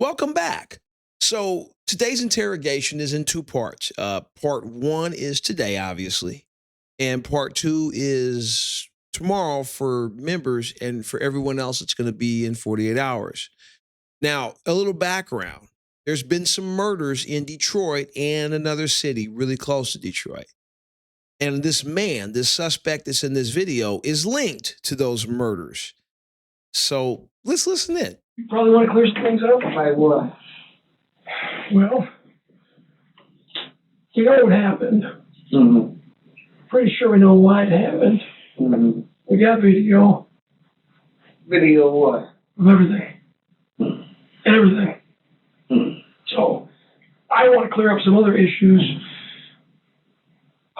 Welcome back. So today's interrogation is in two parts. Part one is today, obviously, and part two is tomorrow for members, and for everyone else, it's going to be in 48 hours. Now, a little background. There's been some murders in Detroit and another city really close to Detroit. And this man, this suspect that's in this video, is linked to those murders. So let's listen in. You probably want to clear some things up. Like what? Well, we know what happened. Mm-hmm. Pretty sure we know why it happened. Mm-hmm. We got video Video of what? of everything. Everything. Mm-hmm. So, I want to clear up some other issues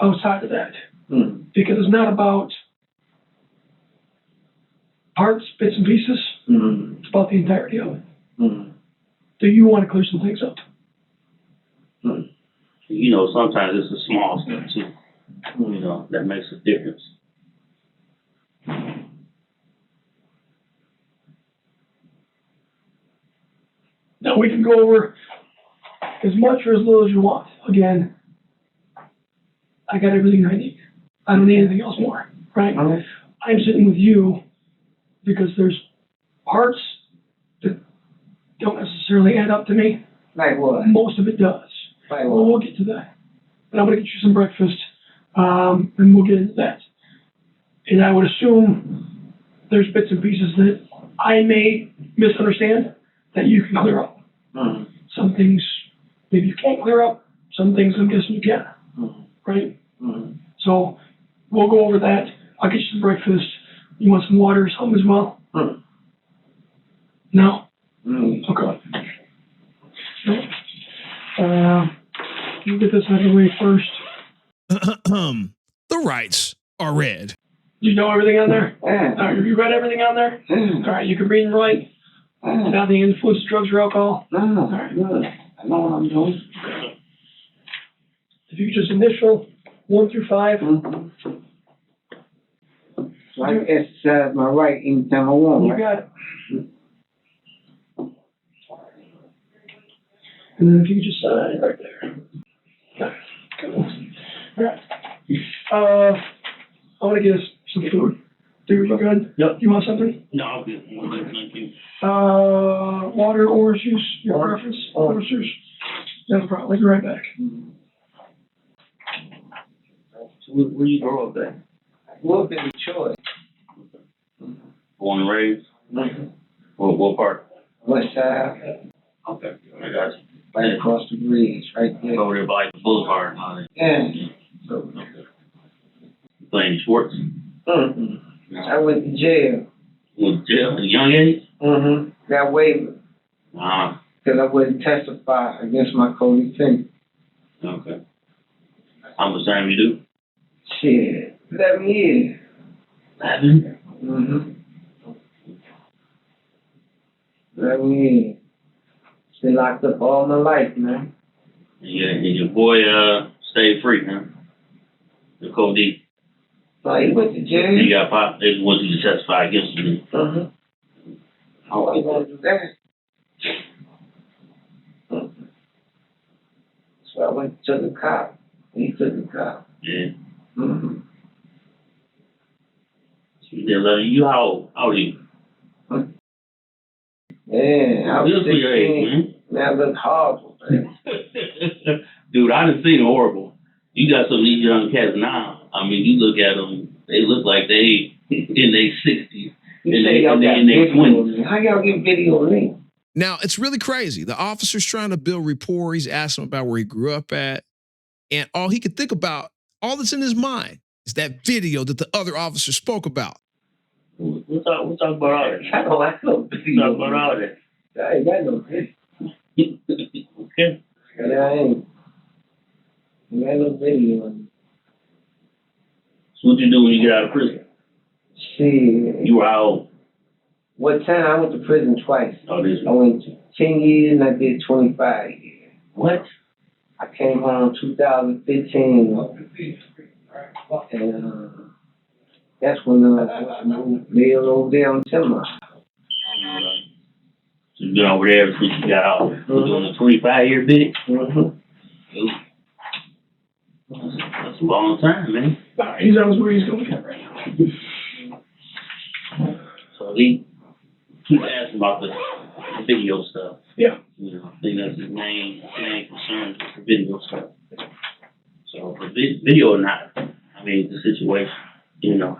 outside of that. Mm-hmm. Because it's not about parts, bits and pieces. Mm-hmm. It's about the entirety of it. Mm-hmm. Do you want to clear some things up? Mm-hmm. You know, sometimes it's the small stuff too. You know, that makes a difference. Now we can go over as much or as little as you want. Again, I got everything I need. I don't need anything else more, right? Okay. I'm sitting with you because there's parts that don't necessarily add up to me. Like what? Most of it does. Like Well, what? we'll get to that. But I'm going to get you some breakfast, and we'll get into that. And I would assume there's bits and pieces that I may misunderstand that you can clear up. Mm-hmm. Some things maybe you can't clear up. Some things I'm guessing you can, Mm-hmm. right? Mm-hmm. So we'll go over that. I'll get you some breakfast. You want some water or something as well? Mm-hmm. No? Mm-hmm. Okay. You get this out of the way first. The rights are read. You know everything on there? Yeah. All right, you read everything on there? Mm-hmm. All right, you can read and write. Nothing influence drugs or alcohol. No, no, no. I know what I'm doing. If you could just initial 1 through 5. Mm-hmm. So I can exercise my right anytime I want, You right? got it. And then if you could just sign right there. Cool. All right. I want to get us some food. Dude, you good? Yep. You want something? No, I'll get one. Thank you. Water, orange juice, your Orange. preference? Orange juice. No problem. I'll be right back. So where you grow up at? I grew up in Detroit. Born and raised? Mm-hmm. What part? West side, Okay, I got you. right across the bridge, right there. Over there by the boulevard and all that. Yeah. So, okay. You playing sports? Mm-hmm. I went to jail. Went to jail at a young age? Mm-hmm. Got waived Ah, because I wouldn't testify against my co-defendant. okay. How much time you do? Shit, 11 years. 11? Mm-hmm. 11 years. Been locked up all my life, man. And your boy stayed free, huh? The Cody. So he went to jail. He got popped. They just want you to testify against him. Mm-hmm. I wasn't gonna do that. Mm-hmm. So I went to the cop. He took the cop. Yeah. Mm-hmm. So you did 11. You how old? How old are you? Yeah, I was Good for your age, 16. Man, I look horrible, man. Dude, I done seen horrible. You got some of these young cats now. I mean, you look at them, they look like they in their 60s. You And say y'all got in their video of 20s. me. How y'all get video of me? Now, it's really crazy. The officer's trying to build rapport. He's asking him about where he grew up at. And all he could think about, all that's in his mind, is that video that the other officer spoke about. We'll talk about all that. I don't like no We'll video. talk about all that. I ain't got no video. Okay. Yeah, I ain't. I got no video of me. So what you do when you get out of prison? Shit. You were how old? What time? I went to prison twice. Oh, this I went to 10 years and I did 25 years. What? I came home 2015. And that's when I moved mail over there on Timber. So You've been over there since you got out. We're doing a 25-year bid. That's a long time, man. He's on his way. He's going to get right now. So he keep asking about the video stuff. Yeah. You know, I think that's his main concern, is the video stuff. So for video or not, I mean, the situation, you know,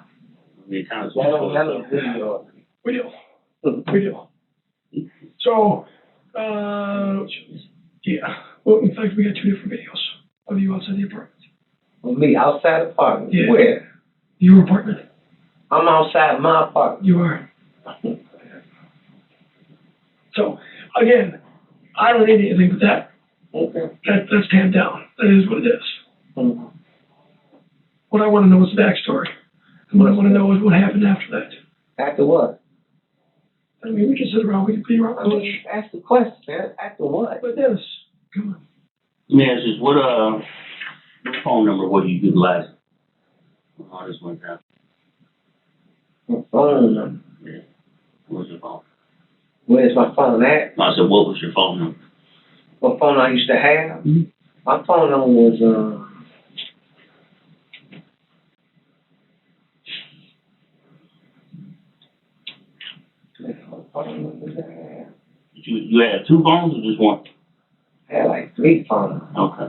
I mean, kind of. I don't have no video. We do. We do. So, yeah. Well, in fact, we got 2 different videos of you outside the apartment. Well, me, outside the apartment? Yeah. Where? Your apartment. I'm outside my apartment. You are. So, again, I don't need anything but that. Okay. That's tamped down. That is what it is. Mm-hmm. What I want to know is the backstory. And what I want to know is what happened after that. After what? I mean, we can sit around, we can be around. I mean, ask the question, man. After what? But Dennis, come on. Let me ask you, what phone number were you utilizing? Oh, this went down. My phone number. Yeah. What was your phone? Where's my phone at? No, I said, what was your phone number? What phone I used to have? Mm-hmm. My phone number was, what phone number did I have? You had 2 phones or just one? I had like 3 phones. Okay.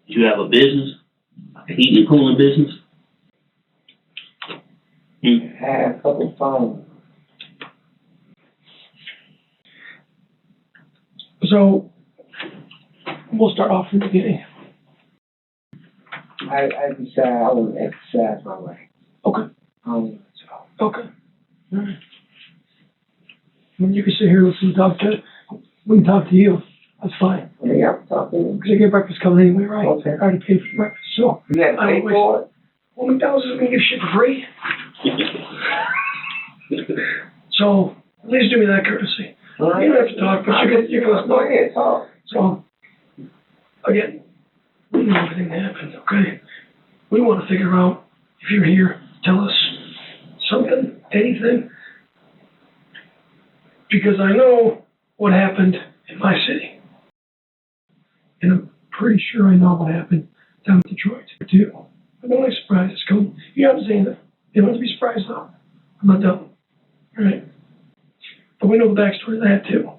Did you have a business? A heating and cooling business? I had a couple phones. So, we'll start off from the beginning. I decided I want to exercise my right. Okay. So, Okay. All right. When you can sit here, listen, talk to, we can talk to you. That's fine. yeah, I'm talking. Because you get breakfast coming anyway, right? Okay. I already paid for breakfast, so. You had to pay for it? Well, McDonald's isn't gonna give shit for free. So, at least do me that courtesy. You don't have to talk, but you can listen. Go ahead, talk. So, again, we know everything that happened, okay? We want to figure out if you're here, tell us something, anything. Because I know what happened in my city. And I'm pretty sure I know what happened down in Detroit, too. But don't be surprised. It's cool. You don't have to say anything. You don't have to be surprised, though. I'm not dumb. All right? But we know the backstory of that, too.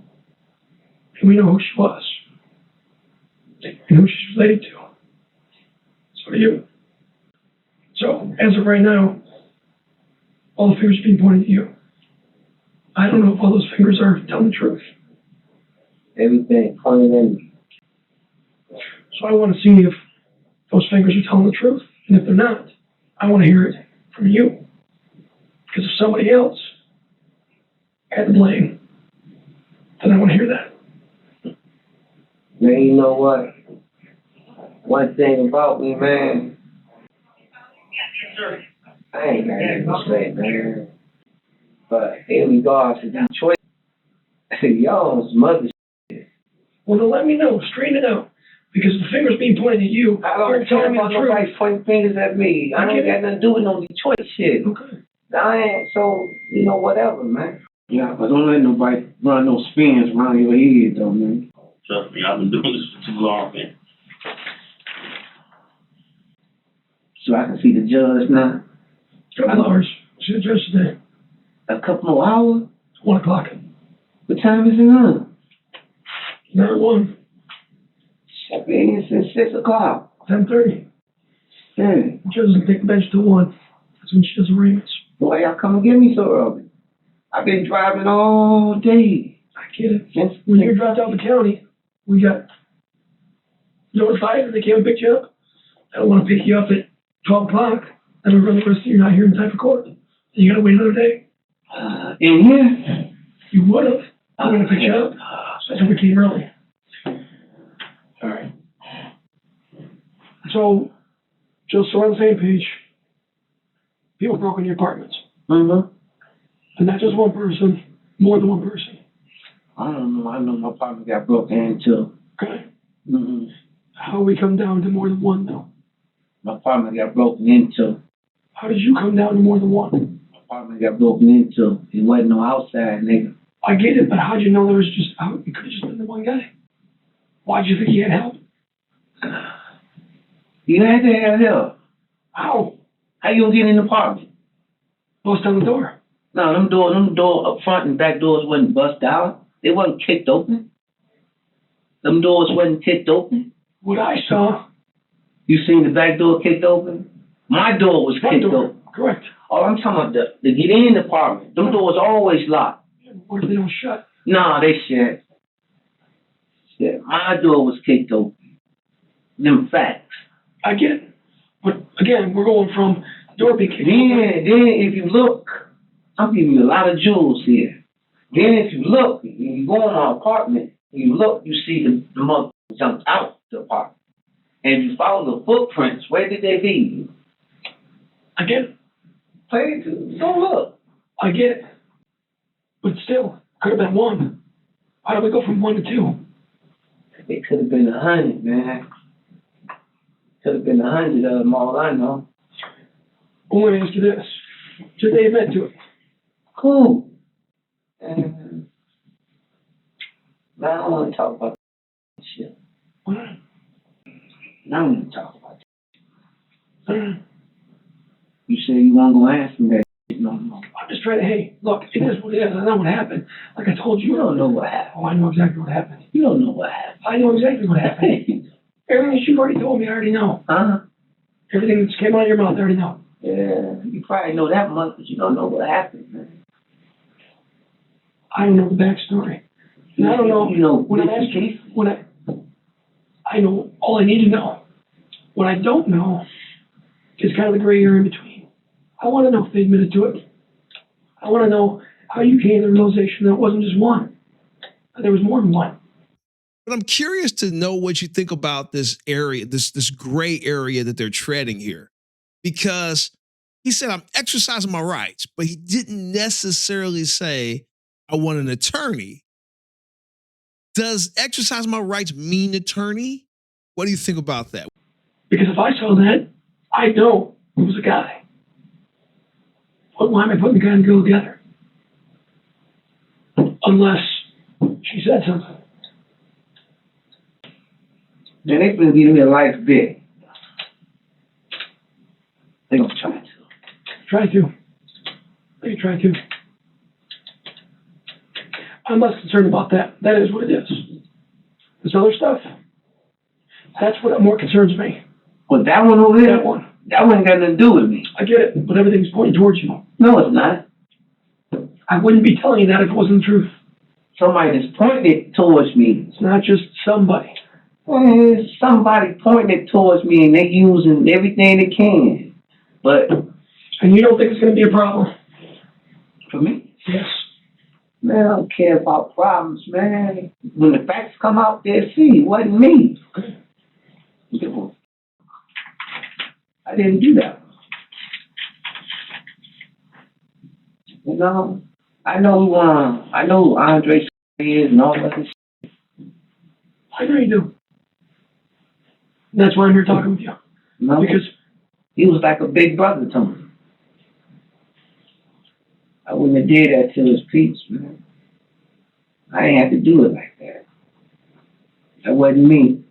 And we know who she was. And who she's related to. So do you. So, as of right now, all the fingers are being pointed at you. I don't know if all those fingers are telling the truth. Everything pointed at me. So I want to see if those fingers are telling the truth. And if they're not, I want to hear it from you. Because if somebody else had the blame, then I want to hear that. Man, you know what? One thing about me, man, I ain't got nothing to say, man. But in regards to Detroit, y'all's mother shit. Well, then let me know. Straighten it out. Because the fingers being pointed at you I aren't don't care telling me about the truth. nobody pointing fingers at me. I ain't got nothing to do with no Detroit shit. Okay. I ain't, so, you know, whatever, man. Yeah, but don't let nobody run no spins around your head, though, man. Trust me, I've been doing this for too long, man. So I can see the judge now. Couple hours. See the judge today. A couple more hours? 1 o'clock. What time is it now? Another 1. I've been here since 6 o'clock. 10:30. Yeah. The judge doesn't take the bench till 1. That's when she does arraignments. Why y'all come and get me so early? I've been driving all day. I get it. Since When you dropped out of the county, we got notified and they came and picked you up. I don't want to pick you up at 12 o'clock. And we run the risk that you're not here in time for court. Then you got to wait another day. in here? You would have. I'm going to pick you up. So we came early. All right. So, just so we're on the same page, people broke into your apartments. Mm-hmm. And not just one person, more than one person. I don't know. I know my apartment got broken into. Okay. Mm-hmm. How we come down to more than one, though? My apartment got broken into. How did you come down to more than one? My apartment got broken into. It wasn't no outside nigga. I get it, but how'd you know there was just, it could have just been the one guy? Why'd you think he had help? You had to have help. How? How you gonna get in the apartment? Bust down the door. No, them door up front and back doors wasn't bust down. They wasn't kicked open. Them doors wasn't kicked open. What I saw, You seen the back door kicked open? My door was front kicked door, open. correct. Oh, I'm talking about the get in the apartment. Them doors always locked. What if they don't shut? Nah, they shut. Shit, my door was kicked open. Them facts. I get it. But again, we're going from the door being kicked open. Then if you look, I'm giving you a lot of jewels here. Then if you look, when you go in our apartment, you look, you see the mother jumped out the apartment. And if you follow the footprints, where did they lead? I get it. Play it. Don't look. I get it. But still, could have been one. Why don't we go from 1 to 2? It could have been 100, man. Could have been 100 of them, all I know. I want to ask you this. Did they admit to it? Cool. And I don't want to talk about that shit. What? I don't want to talk about that. You say you won't go ask me that shit no more. I'm just trying to, hey, look, it is what it is. I know what happened. Like I told you. You don't know what happened. Oh, I know exactly what happened. You don't know what happened. I know exactly what happened. Everything that you've already told me, I already know. Huh? Everything that just came out of your mouth, I already know. Yeah, you probably know that much, but you don't know what happened, man. I don't know the backstory. And I don't know. You know, When I'm asking, I know all I need to know. What I don't know is kind of the gray area in between. I want to know if they admitted to it. I want to know how you came to the realization that it wasn't just one, that there was more than one. But I'm curious to know what you think about this area, this gray area that they're treading here. Because he said, I'm exercising my rights, but he didn't necessarily say, I want an attorney. Does exercise my rights mean attorney? What do you think about that? Because if I saw that, I know it was a guy. But why am I putting the guy and the girl together? Unless she said something. Then they finna give me a life bit. They gonna try to. Try to. They try to. I'm less concerned about that. That is what it is. This other stuff, that's what more concerns me. But that one over there, That one. that one ain't got nothing to do with me. I get it, but everything's pointing towards you. No, it's not. I wouldn't be telling you that if it wasn't the truth. Somebody that's pointing it towards me. It's not just somebody. Somebody pointing it towards me and they using everything they can. But And you don't think it's going to be a problem? for me, Yes. man, I don't care about problems, man. When the facts come out, they'll see it wasn't me. I didn't do that. You know, I know who Andre is and all that. I know you do. And that's why I'm here talking with you. You know, Because he was like a big brother to me. I wouldn't have did that to his peeps, man. I ain't have to do it like that. That wasn't me.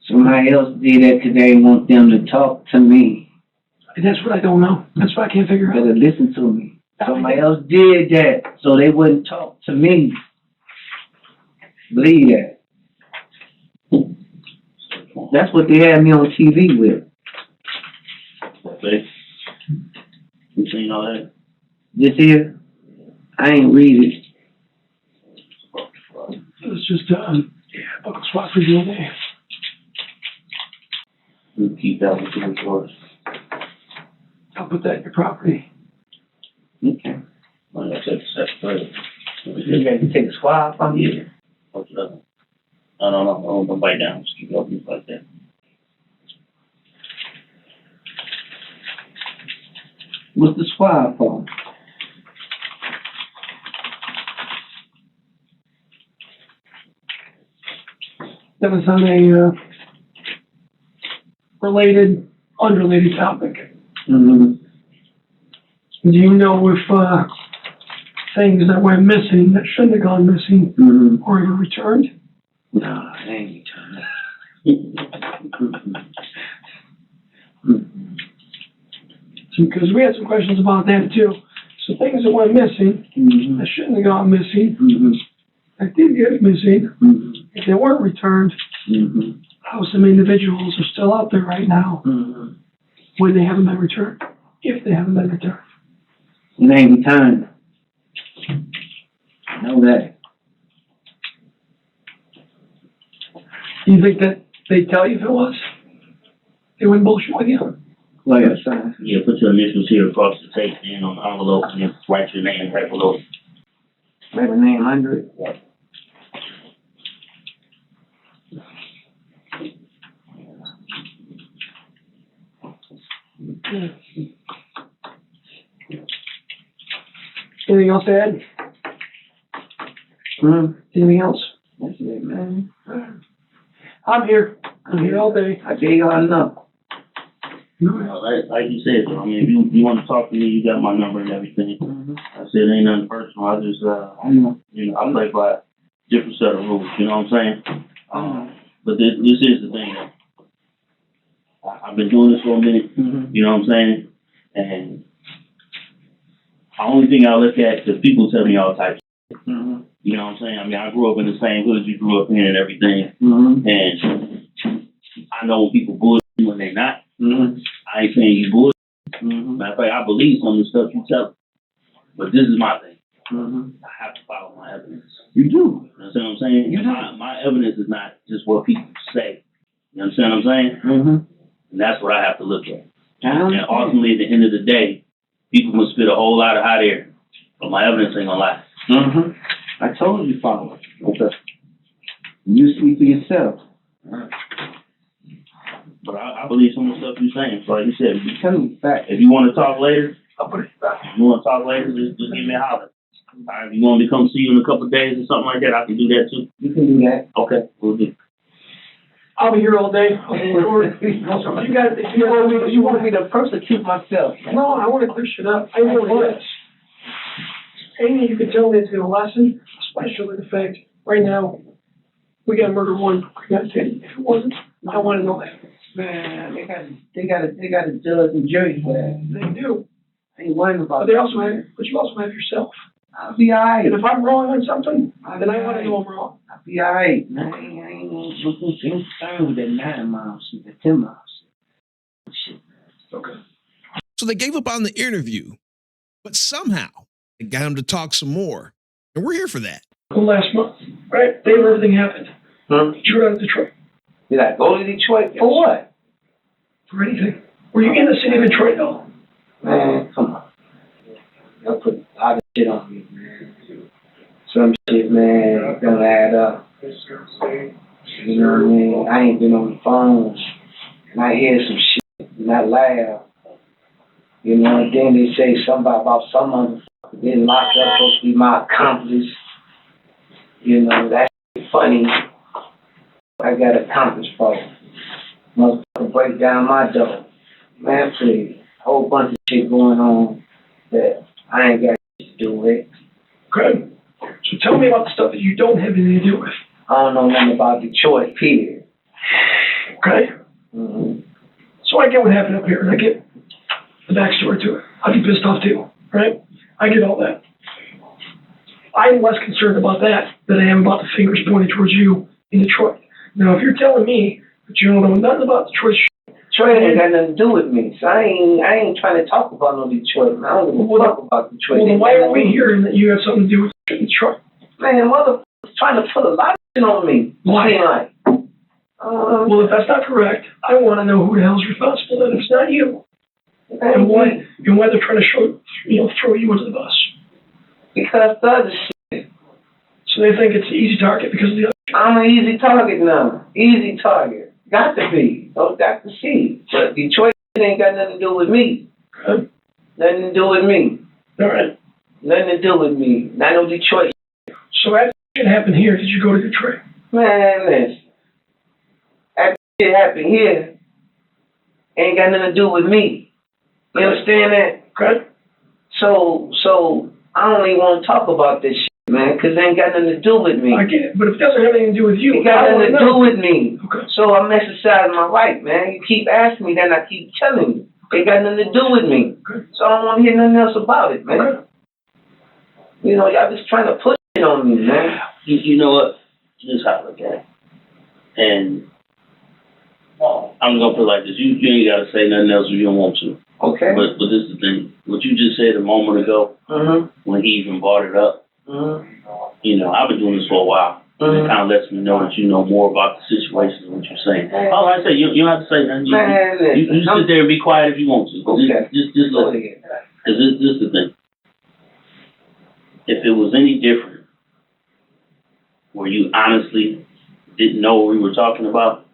Somebody else did that today, want them to talk to me. that's what I don't know. That's what I can't figure out. Better listen to me. Somebody else did that so they wouldn't talk to me. Believe that. That's what they had me on TV with. Okay. You seen all that? This here, I ain't read it. It's just buckle swap for the day. We keep that with the yours. I'll put that in your property. Okay. Well, that's further. You ready to take a swab from you? What's the other? I don't know. I don't bite down. Just keep it open like that. What's the swab for? That was on a unrelated topic. Mm-hmm. Do you know if things that went missing that shouldn't have gone missing or ever returned? No, it ain't returned. Because we had some questions about that too. So things that went missing that shouldn't have gone missing, that did get missing, if they weren't returned, how some individuals are still out there right now when they haven't been returned, if they haven't been returned. It ain't returned. I know that. Do you think that they tell you if it was? They wouldn't bullshit with you? Like I said. Yeah, put your initials here across the tape and on the envelope and then write your name right below. Write my name under it. Anything else to add? Anything else? That's it, man. I'm here. I'm here all day. I gave y'all enough. Like you said, though, I mean, if you want to talk to me, you got my number and everything. I said it ain't nothing personal. I just, I know. I play by a different set of rules. You know what I'm saying? But this is the thing. I've been doing this for a minute. You know what I'm saying? And the only thing I look at, because people tell me all types of shit. You know what I'm saying? I mean, I grew up in the same hood you grew up in and everything. And I know when people bullshit when they're not. I ain't saying you bullshit. Matter of fact, I believe some of the stuff you tell. But this is my thing. I have to follow my evidence. You do. You understand what I'm saying? You do. My evidence is not just what people say. You understand what I'm saying? And that's what I have to look at. And ultimately, at the end of the day, people can spit a whole lot of hot air, but my evidence ain't gonna lie. I told you, Father. Okay. You speak for yourself. But I believe some of the stuff you're saying. So like you said, Tell me fact. if you want to talk later, I'll put it back. if you want to talk later, just give me a holler. All right, if you want me to come see you in a couple of days or something like that, I can do that too. You can do that. Okay, we'll do. I'll be here all day. I'll be recording. You got it. You want me to persecute myself? No, I want to clear shit up. I really yes. Anything you can tell me is going to lessen, especially the fact right now we got murder one premeditated. If it wasn't, I want to know that. Man, they got a judge and jury for that. They do. I ain't worrying about But that. you also have yourself. I'll be alright. And if I'm wrong on something, then I want to know I'm wrong. I'll be alright. Man, I ain't concerned with that 9 mile shit, that 10 mile shit. Okay. So they gave up on the interview, but somehow they got him to talk some more. And we're here for that. Last month, right? Day where everything happened. You were out of Detroit. Did I go to Detroit? For what? For anything. Were you in the city of Detroit at all? Man, come on. Y'all put a lot of shit on me, man. Some shit, man, don't add up. You know what I mean? I ain't been on the phone, and I hear some shit, and I laugh. You know, and then they say something about some motherfucker getting locked up, supposed to be my accomplice. You know, that's funny. I got accomplished for it. Motherfucker break down my door. Man, please. Whole bunch of shit going on that I ain't got shit to do with. Okay. So tell me about the stuff that you don't have anything to do with. I don't know nothing about Detroit, period. Okay? So I get what happened up here, and I get the backstory to it. I'd be pissed off too, right? I get all that. I'm less concerned about that than I am about the fingers pointed towards you in Detroit. Now, if you're telling me that you don't know nothing about Detroit Detroit ain't got nothing to do with me, so I ain't trying to talk about no Detroit. I don't give a fuck about Detroit. Well, then why are we hearing that you have something to do with Detroit? Man, motherfucker's trying to put a lot of shit on me. Why? Like, well, if that's not correct, I want to know who the hell's responsible then if it's not you. And why they're trying to throw you under the bus. Because the other shit. So they think it's an easy target because of the other shit. I'm an easy target now. Easy target. Got to be. Don't got to see. But Detroit ain't got nothing to do with me. Okay. Nothing to do with me. All right. Nothing to do with me. Not no Detroit. So after shit happened here, did you go to Detroit? Man, listen. After shit happened here, ain't got nothing to do with me. You understand that? Okay. So I don't even want to talk about this shit, man, because it ain't got nothing to do with me. I get it, but if it doesn't have anything to do with you, It got I nothing to wanna do know. with me. Okay. So I'm exercising my right, man. You keep asking me, then I keep telling you. It got nothing to do with me. Okay. So I don't want to hear nothing else about it, man. Okay. You know, y'all just trying to put it on me, man. You know what? This is how I look at it. And I'm gonna put it like this: you ain't gotta say nothing else if you don't want to. Okay. But this is the thing. What you just said a moment ago, when he even brought it up, you know, I've been doing this for a while. It kind of lets me know that you know more about the situation than what you're saying. Oh, like I say, you don't have to say nothing. You sit there and be quiet if you want to. Okay. Just listen. Because this is the thing. If it was any different, where you honestly didn't know what we were talking about,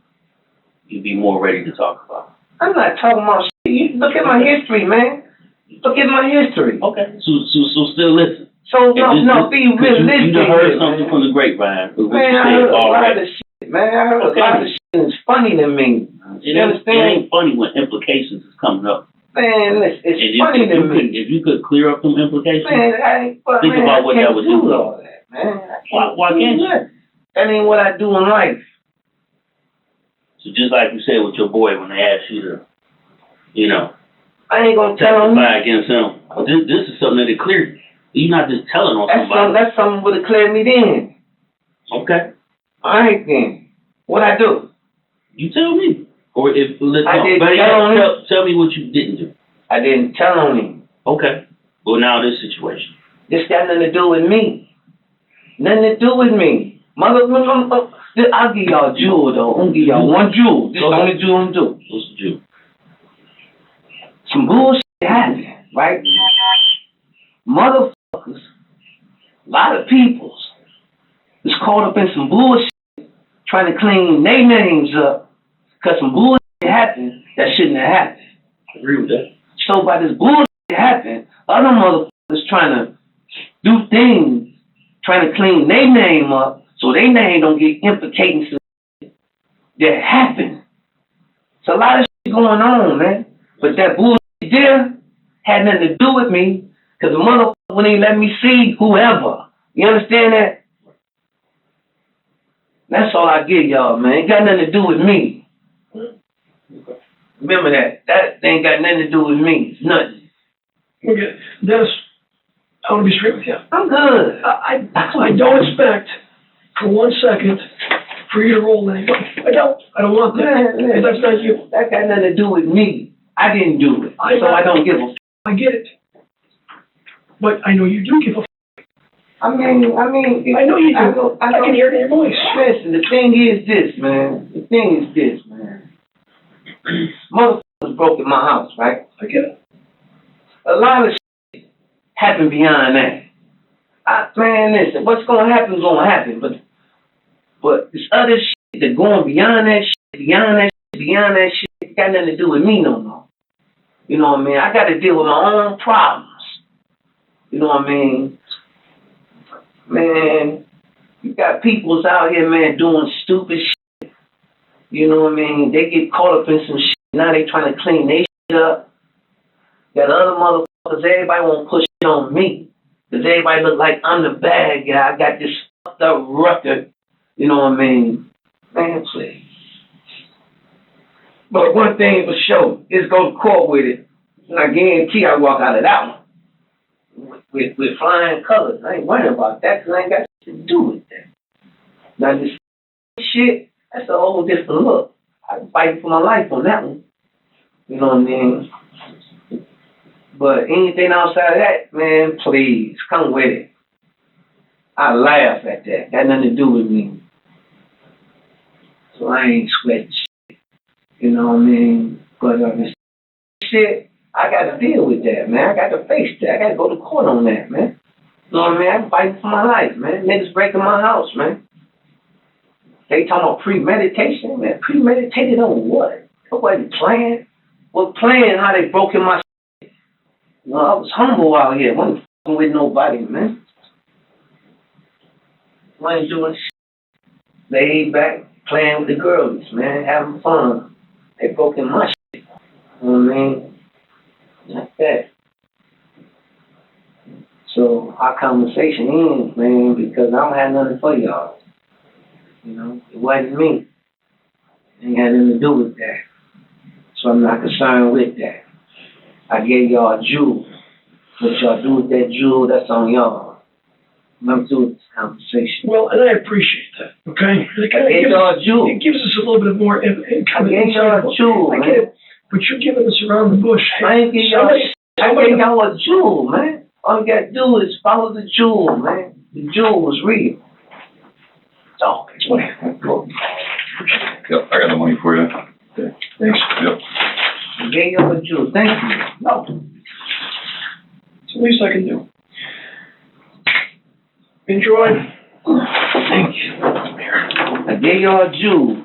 you'd be more ready to talk about. I'm not talking about shit. You look at my history, man. Look at my history. Okay. So still listen. So be realistic. You done heard something from the grapevine. Man, I heard a lot of shit, man. I heard a lot of shit that's funny to me. It ain't funny when implications is coming up. Man, it's funny to me. If you could clear up some implications, Man, think about what that would do. All that, man. Why can't you? That ain't what I do in life. So just like you said with your boy when they asked you to, you know, I ain't gonna tell him. testify against him. This is something that it cleared. You're not just telling on somebody. That's something would have cleared me then. Okay. All right then. What I do? You tell me. Or if tell me what you didn't do. I didn't tell on him. Okay. Well, now this situation. This got nothing to do with me. Nothing to do with me. I'll give y'all a jewel though. I'm gonna give y'all one jewel. This is the only jewel I'm doing. What's the jewel? Some bullshit happened, right? Motherfuckers, a lot of peoples is caught up in some bullshit trying to clean their names up because some bullshit happened that shouldn't have happened. I agree with that. So by this bullshit happened, other motherfuckers trying to do things, trying to clean their name up so their name don't get implicated in some that happened. It's a lot of shit going on, man. But that bullshit there had nothing to do with me. Because the motherfucker wouldn't even let me see whoever. You understand that? That's all I give y'all, man. It got nothing to do with me. Remember that. That ain't got nothing to do with me. It's nothing. Okay. Dennis, I want to be straight with you. I'm good. I don't expect for 1 second for you to roll anybody. I don't want that. Because that's not you. That got nothing to do with me. I didn't do it. So I don't give a f. I get it. But I know you do give a f. I mean, I know you do. I can hear it in your voice. Listen, the thing is this, man. Motherfuckers broke in my house, right? I get it. A lot of shit happened beyond that. Man, listen, what's gonna happen is gonna happen, but this other shit that going beyond that shit, it got nothing to do with me no more. You know what I mean? I got to deal with my own problems. You know what I mean? Man, you got peoples out here, man, doing stupid shit. You know what I mean? They get caught up in some shit. Now they trying to clean their shit up. Got other motherfuckers, everybody won't push shit on me. Because everybody look like I'm the bad guy. I got this fucked up record. You know what I mean? Man, please. But one thing for sure, is go to court with it. And I guarantee I walk out of that one. With flying colors. I ain't worrying about that because I ain't got shit to do with that. Now this shit, that's a whole different look. I fight for my life on that one. You know what I mean? But anything outside of that, man, please, come with it. I laugh at that. Got nothing to do with me. So I ain't sweating shit. You know what I mean? But this shit, I got to deal with that, man. I got to face that. I got to go to court on that, man. You know what I mean? I'm fighting for my life, man. Niggas breaking my house, man. They talking about premeditation, man. Premeditated on what? Nobody playing. Well, playing how they broke in my shit. You know, I was humble out here. Wasn't f***ing with nobody, man. I ain't doing shit. Laid back, playing with the girls, man. Having fun. They broke in my shit. You know what I mean? Like that. So our conversation ends, man, because I don't have nothing for y'all. You know, it wasn't me. It ain't had nothing to do with that. So I'm not concerned with that. I gave y'all a jewel. What y'all do with that jewel, that's on y'all. Nothing to do with this conversation. Well, and I appreciate that, okay? It I gave y'all a jewel. It gives us a little bit more kind I of gave y'all a jewel, I man. get it, but you're giving us around the bush. Hey, I ain't give y'all I gave y'all a jewel, man. All you gotta do is follow the jewel, man. The jewel was real. Oh, thanks, buddy. Yep, I got the money for you. Okay, thanks. Yep. I gave y'all a jewel. Thank you. No. It's the least I can do. Enjoy. Thank you. I gave y'all a jewel.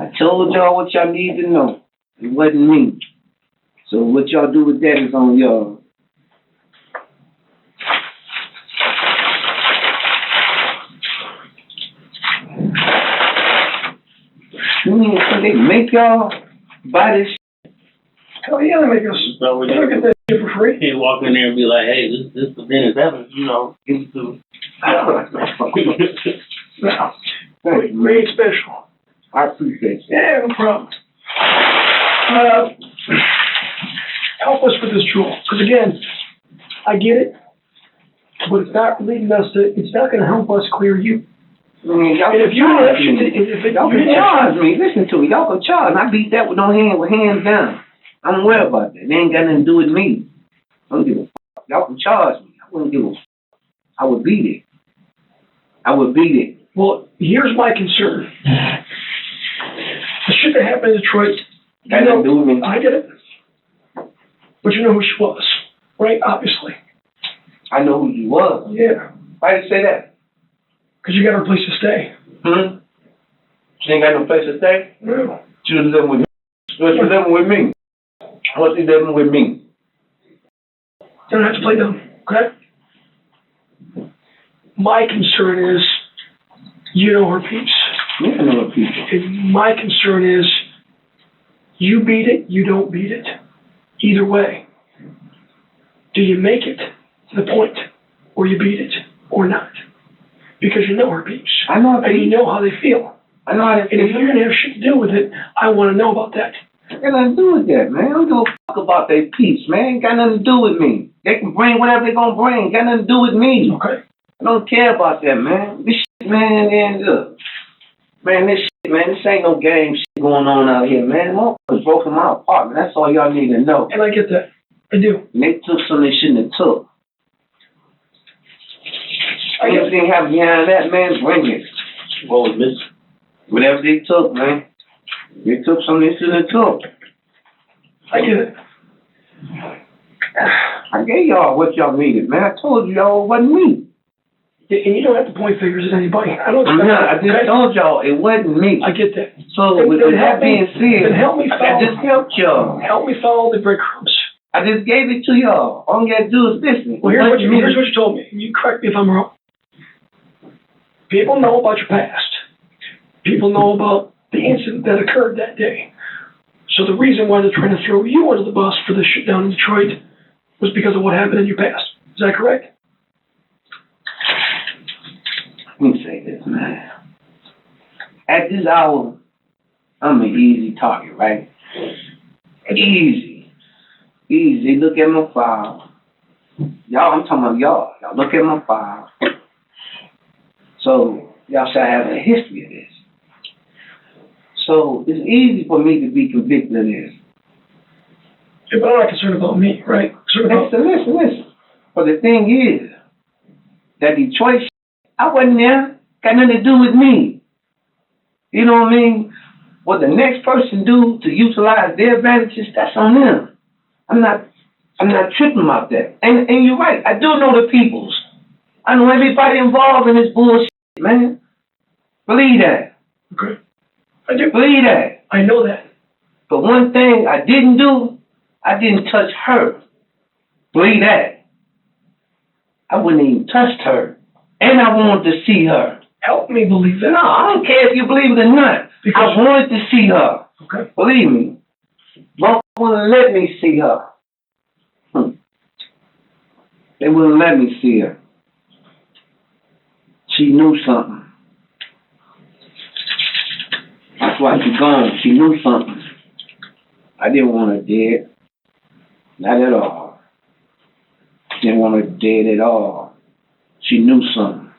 I told y'all what y'all need to know. It wasn't me. So what y'all do with that is on y'all. You mean so they make y'all buy this? Hell yeah, they make us. So we They don't get that shit for free. can't walk in there and be like, hey, this event is happening, you know, give it to No. Thank you, Made man. special. I appreciate you. Yeah, no problem. Help us with this jewel, because again, I get it, but it's not leading us to. It's not going to help us clear you. Man, y'all And if can you charge have me. Y'all can charge me. Listen to me. Y'all can charge. And I beat that with no hand, with hands down. I don't worry about that. They ain't got nothing to do with me. I don't give a fuck. Y'all can charge me. I wouldn't give a fuck. I would beat it. I would beat it. Well, here's my concern. The shit that happened in Detroit. Got nothing to do with me. I get it, but you know who she was, right? Obviously. I know who you was. Yeah, Why you say that? because you got her a place to stay. She ain't got no place to stay? No. She was living with me. She was living with me. What's she living with me? You don't have to play dumb, okay? My concern is, you know her peeps. Yeah, I know the people. And my concern is, you beat it, you don't beat it. Either way. Do you make it to the point where you beat it or not? Because you know her peeps. I know her And you peeps. know how they feel. I know how they And if you're going to have shit to do with it, I want to know about that. Got nothing to do with that, man. I don't give a fuck about their peace, man. Got nothing to do with me. They can bring whatever they gonna bring. Got nothing to do with me. Okay? I don't care about that, man. This shit, man, and look. Man, this shit, man, this ain't no game shit going on out here, man. Motherfuckers broke in my apartment. That's all y'all need to know. And I get that. I do. And they took something they shouldn't have took. I get it. Anything happen behind that, man, bring it. what was missing. Whatever they took, man. They took something they shouldn't have took. I get it. I gave y'all what y'all needed, man. I told y'all it wasn't me. And you don't have to point fingers at anybody. I don't expect I just okay? told y'all it wasn't me. I get that. So Then with help that me- being said, then help me I follow. just helped y'all. Help me follow the breadcrumbs. I just gave it to y'all. All you gotta do is listen. Well, It here's wasn't me. what you told me. You correct me if I'm wrong. People know about your past. People know about the incident that occurred that day. So the reason why they're trying to throw you under the bus for this shit down in Detroit was because of what happened in your past. Is that correct? Let me say this, man. At this hour, I'm an easy target, right? Easy. Easy. Look at my file. Y'all, I'm talking about y'all. Y'all look at my file. So, y'all should have a history of this. So, it's easy for me to be convicted of this. Yeah, but I'm not concerned about me, right? Concerned about Listen. But the thing is, that Detroit shit, I wasn't there. Got nothing to do with me. You know what I mean? What the next person do to utilize their advantages, that's on them. I'm not tripping about that. And you're right. I do know the peoples. I know everybody involved in this bullshit, man. Believe that. okay. I do. Believe that. I know that. But one thing I didn't do, I didn't touch her. Believe that. I wouldn't even touched her. And I wanted to see her. Help me believe that. No, I don't care if you believe it or not. Because- I wanted to see her. Okay. Believe me. Mom wouldn't let me see her. They wouldn't let me see her. She knew something. That's why she gone. She knew something. I didn't want her dead. Not at all. Didn't want her dead at all. She knew something.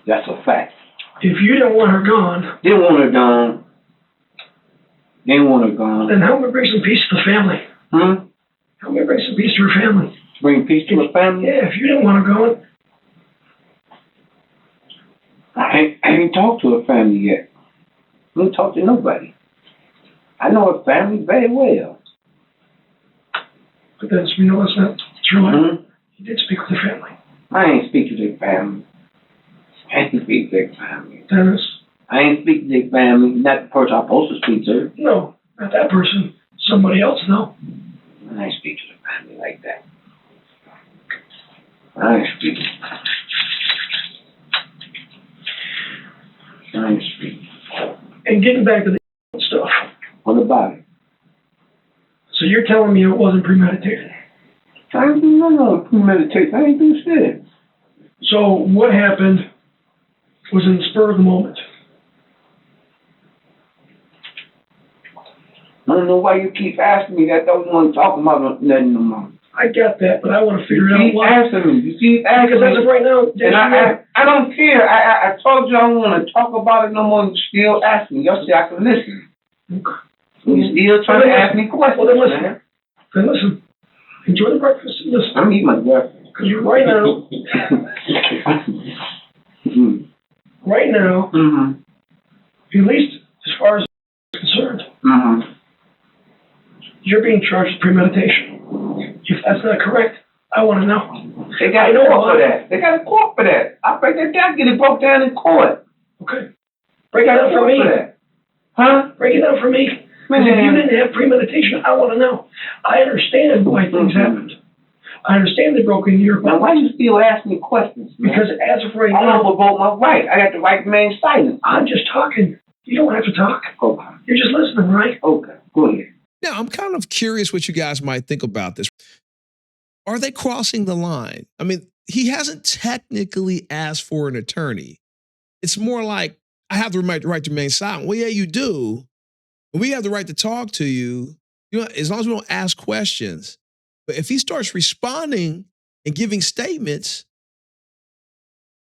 That's a fact. If you didn't want her gone, Didn't want her gone. Didn't want her gone. then help me bring some peace to the family. Help me bring some peace to her family. Bring peace to her family? Yeah, if you didn't want her gone. I ain't talked to her family yet. I ain't talked to nobody. I know her family very well. But that's, that's not true. You did speak with her family. I ain't speak to their family. I ain't speak to their family. Dennis. I ain't speak to their family. Not the person I'm supposed to speak to. No, not that person. Somebody else, no. I ain't speak to the family like that. I ain't speak. I ain't speak. And getting back to the stuff. What about it? So you're telling me it wasn't premeditated. I ain't do no premeditation. I ain't do shit. So what happened was in the spur of the moment. I don't know why you keep asking me that. Don't want to talk about nothing no more. I got that, but I want to figure You out keep why. asking me. You keep asking Because as of me. right now, And I don't care. I told you I don't want to talk about it no more. You still asking. Y'all say I can listen. You still trying to ask me questions. Well, then listen. Man. Then listen. Enjoy the breakfast and listen. I'm eating my breakfast. Because right now, right now, at least as far as I'm concerned, you're being charged with premeditation. If that's not correct, I want to know. They got a court for that. They got a court for that. I think they got to get it broke down in court. Okay. Break it down for me. Huh? Break it down for me. Because if you didn't have premeditation, I want to know. I understand why things happened. I understand they broke into your Now, why you still asking me questions? Man? Because as of right I now, want to vote my right. I got the right to remain silent. I'm just talking. You don't have to talk. Okay. You're just listening, right? Okay. Go ahead. Now, I'm kind of curious what you guys might think about this. Are they crossing the line? I mean, he hasn't technically asked for an attorney. It's more like, I have the right to remain silent. Well, yeah, you do. We have the right to talk to you, as long as we don't ask questions. But if he starts responding and giving statements,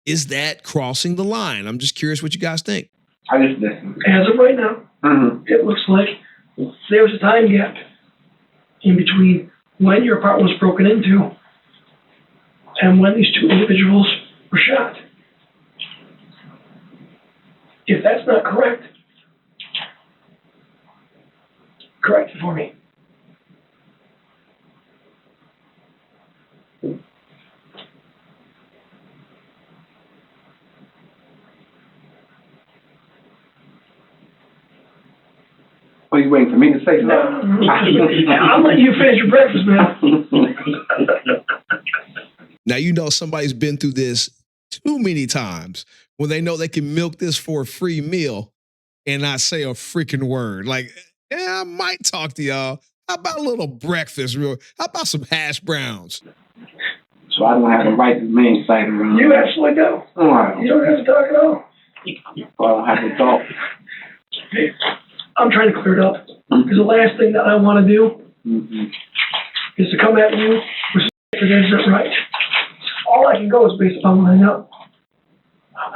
is that crossing the line? I'm just curious what you guys think. I just listen. As of right now, it looks like there's a time gap in between when your apartment was broken into and when these two individuals were shot. If that's not correct, correct it for me. What are you waiting for me to say something? I'm letting you finish your breakfast, man. Now, somebody's been through this too many times when they know they can milk this for a free meal and not say a freaking word. Like, yeah, I might talk to y'all. How about a little breakfast? How about some hash browns? So I don't have the right to remain silent around. You absolutely don't. Oh, I don't. You don't have to talk at all. I don't have to talk. I'm trying to clear it up. Because the last thing that I want to do is to come at you with something that isn't right. All I can go is based upon what I know.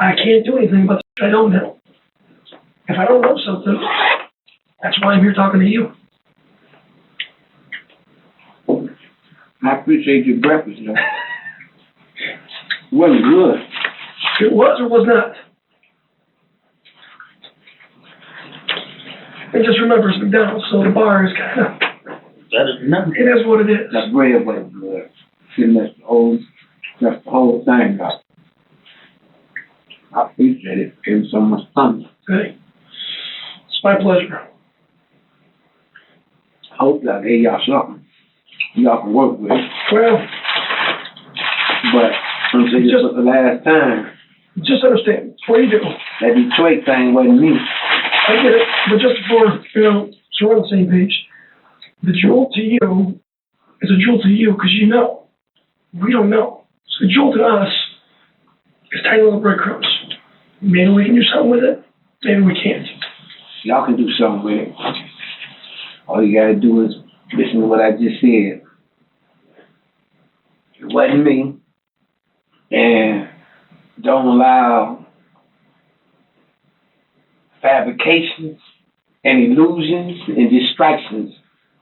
I can't do anything about the I don't know. If I don't know something, that's why I'm here talking to you. I appreciate your breakfast, though. It wasn't good. It was or was not. And just remember, it's McDonald's, so the bar is kind of. That is nothing. It is what it is. That bread wasn't good. See, that's the whole thing, though. I appreciate it. It was so much fun. Okay. It's my pleasure. Hopefully I gave y'all something y'all can work with. Well, But I'm saying this was the last time. just understand, before you do, That Detroit thing wasn't me. I get it, but just before, so we're on the same page, the jewel to you It's a jewel to you because you know. We don't know. So the jewel to us is tiny little breadcrumbs. Maybe we can do something with it. Maybe we can't. Y'all can do something with it. All you gotta do is listen to what I just said. It wasn't me. And don't allow fabrications and illusions and distractions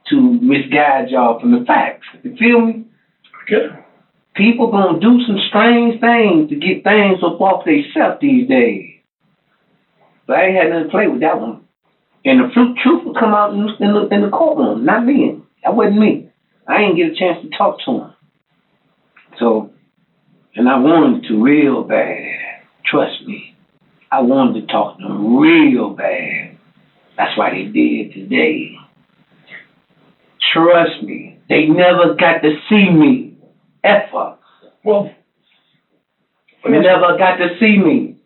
to misguide y'all from the facts. You feel me? Okay. People gonna do some strange things to get things up off themselves these days. But I ain't had nothing to play with that one. And the truth will come out in the courtroom, not me. That wasn't me. I didn't get a chance to talk to him. So, and I wanted to real bad. Trust me. I wanted to talk to them real bad. That's why they did today. Trust me. They never got to see me. Ever. Well, Never got to see me.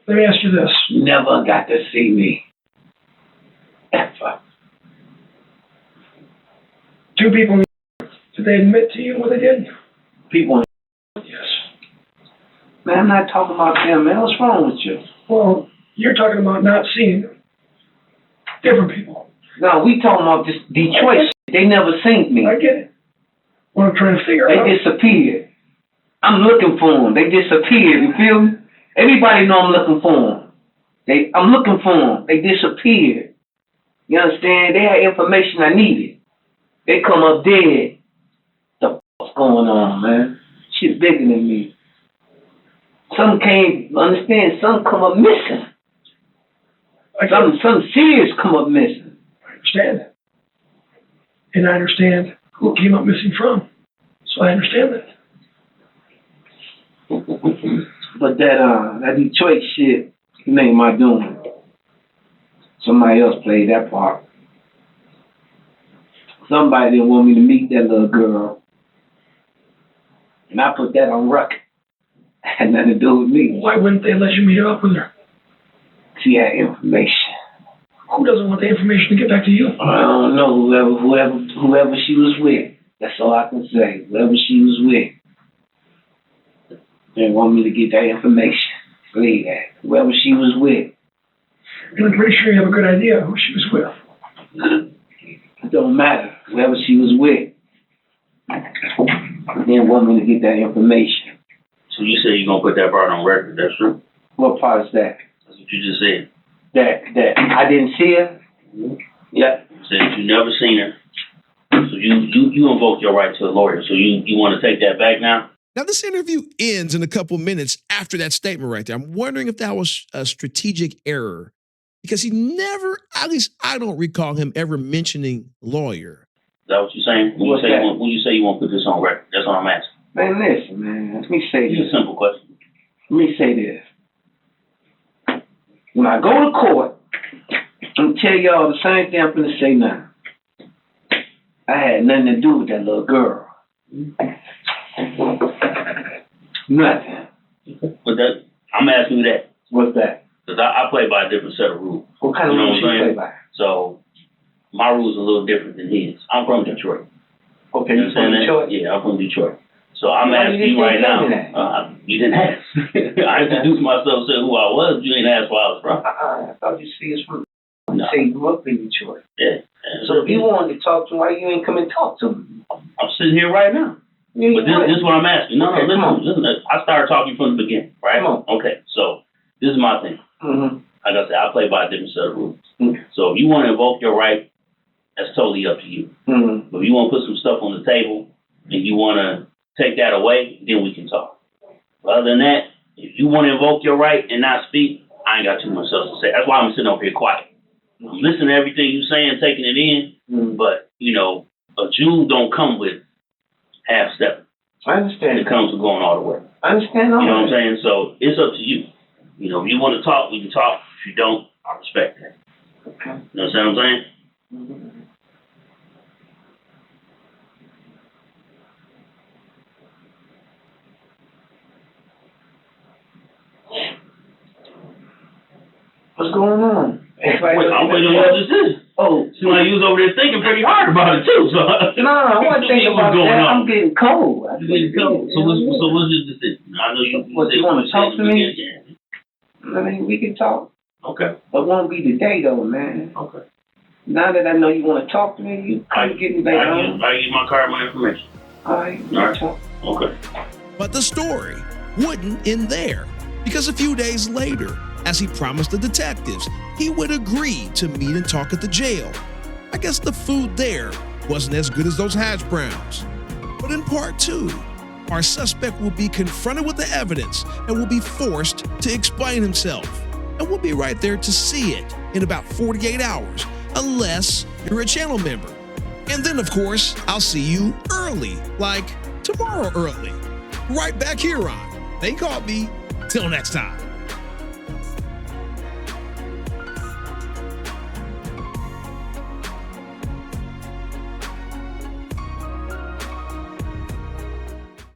let me ask you this. Never got to see me. Ever. Two people, did they admit to you what they did? People, Yes. man, I'm not talking about them, man. What's wrong with you? Well, you're talking about not seeing them. Different people. No, we talking about this Detroit. They never seen me. I get it. What I'm trying to figure out. They disappeared. I'm looking for them. They disappeared. You feel me? Everybody know I'm looking for them. I'm looking for them. They disappeared. You understand? They had information I needed. They come up dead. The what's going on, man? Shit's bigger than me. Some came, understand, some come up missing. Some serious come up missing. I understand. And I understand who came up missing from. So I understand that. But that Detroit shit, it ain't my doing. Somebody else played that part. Somebody didn't want me to meet that little girl. And I put that on record. Had nothing to do with me. Why wouldn't they let you meet up with her? She had information. Who doesn't want the information to get back to you? I don't know, whoever she was with. That's all I can say. Whoever she was with. They want me to get that information. Believe that. Whoever she was with. And I'm pretty sure you have a good idea who she was with. It don't matter. Whoever she was with. They want me to get that information. So you say you're gonna put that part on record, that's true? What part is that? That's what you just said. That I didn't see her? Yeah. You said you never seen her. So you invoke your right to a lawyer. So you wanna take that back now? Now, this interview ends in a couple minutes after that statement right there. I'm wondering if that was a strategic error because he never, at least I don't recall him ever mentioning lawyer. Is that what you're saying? When you say you won't put this on record, that's what I'm asking. Man, listen, man. Let me say It's this. a simple question. Let me say this. When I go to court, I'm gonna tell y'all the same thing I'm gonna say now. I had nothing to do with that little girl. Nothing. But that I'm asking you that What's that? because I play by a different set of rules. What kind of You know rules what you I'm play saying? by? So my rules are a little different than his. I'm from Detroit. Okay, You you from understand that? Detroit? Yeah, I'm from Detroit. So I'm Why asking you you right didn't tell me now. You didn't ask. I introduced myself, said who I was. You didn't ask where I was from. I thought you see us from. No. Say you grew up in Detroit. Yeah. So if you wanted to talk to him, why you ain't come and talk to him? I'm sitting here right now. Yeah, But this is what I'm asking. No, Okay, come on. listen. I started talking from the beginning, right? Come on. Okay, so this is my thing. Mm-hmm. Like I said, I play by a different set of rules. Okay. So if you want to invoke your right, that's totally up to you. Mm-hmm. But if you want to put some stuff on the table and you want to take that away, then we can talk. But other than that, if you want to invoke your right and not speak, I ain't got too much else to say. That's why I'm sitting over here quiet. I'm listening to everything you're saying, taking it in, Mm-hmm. but, a Jew don't come with half stepping. I understand. It comes with going all the way. I understand all You know what I'm that. saying? So it's up to you. If you want to talk, we can talk. If you don't, I respect that. Okay. You know what I'm saying? Mm-hmm. What's going on? I'm waiting on what this is. Oh, Seems like you was over there thinking pretty hard about it too. So no, I wasn't thinking about going that. on. I'm getting cold. You getting cold. So what's your decision? I know you. What, you wanna talk to me? Yeah. I mean, we can talk. Okay. It won't be today though, man. Okay. Now that I know you want to talk to me, you come get me back on. I give my card, my information. All right, All right. talk. Okay. But the story wouldn't end there, because a few days later, as he promised the detectives, he would agree to meet and talk at the jail. I guess the food there wasn't as good as those hash browns. But in part 2, our suspect will be confronted with the evidence and will be forced to explain himself. And we'll be right there to see it in about 48 hours, unless you're a channel member. And then, of course, I'll see you early, like tomorrow early, right back here on They Caught Me. Till next time.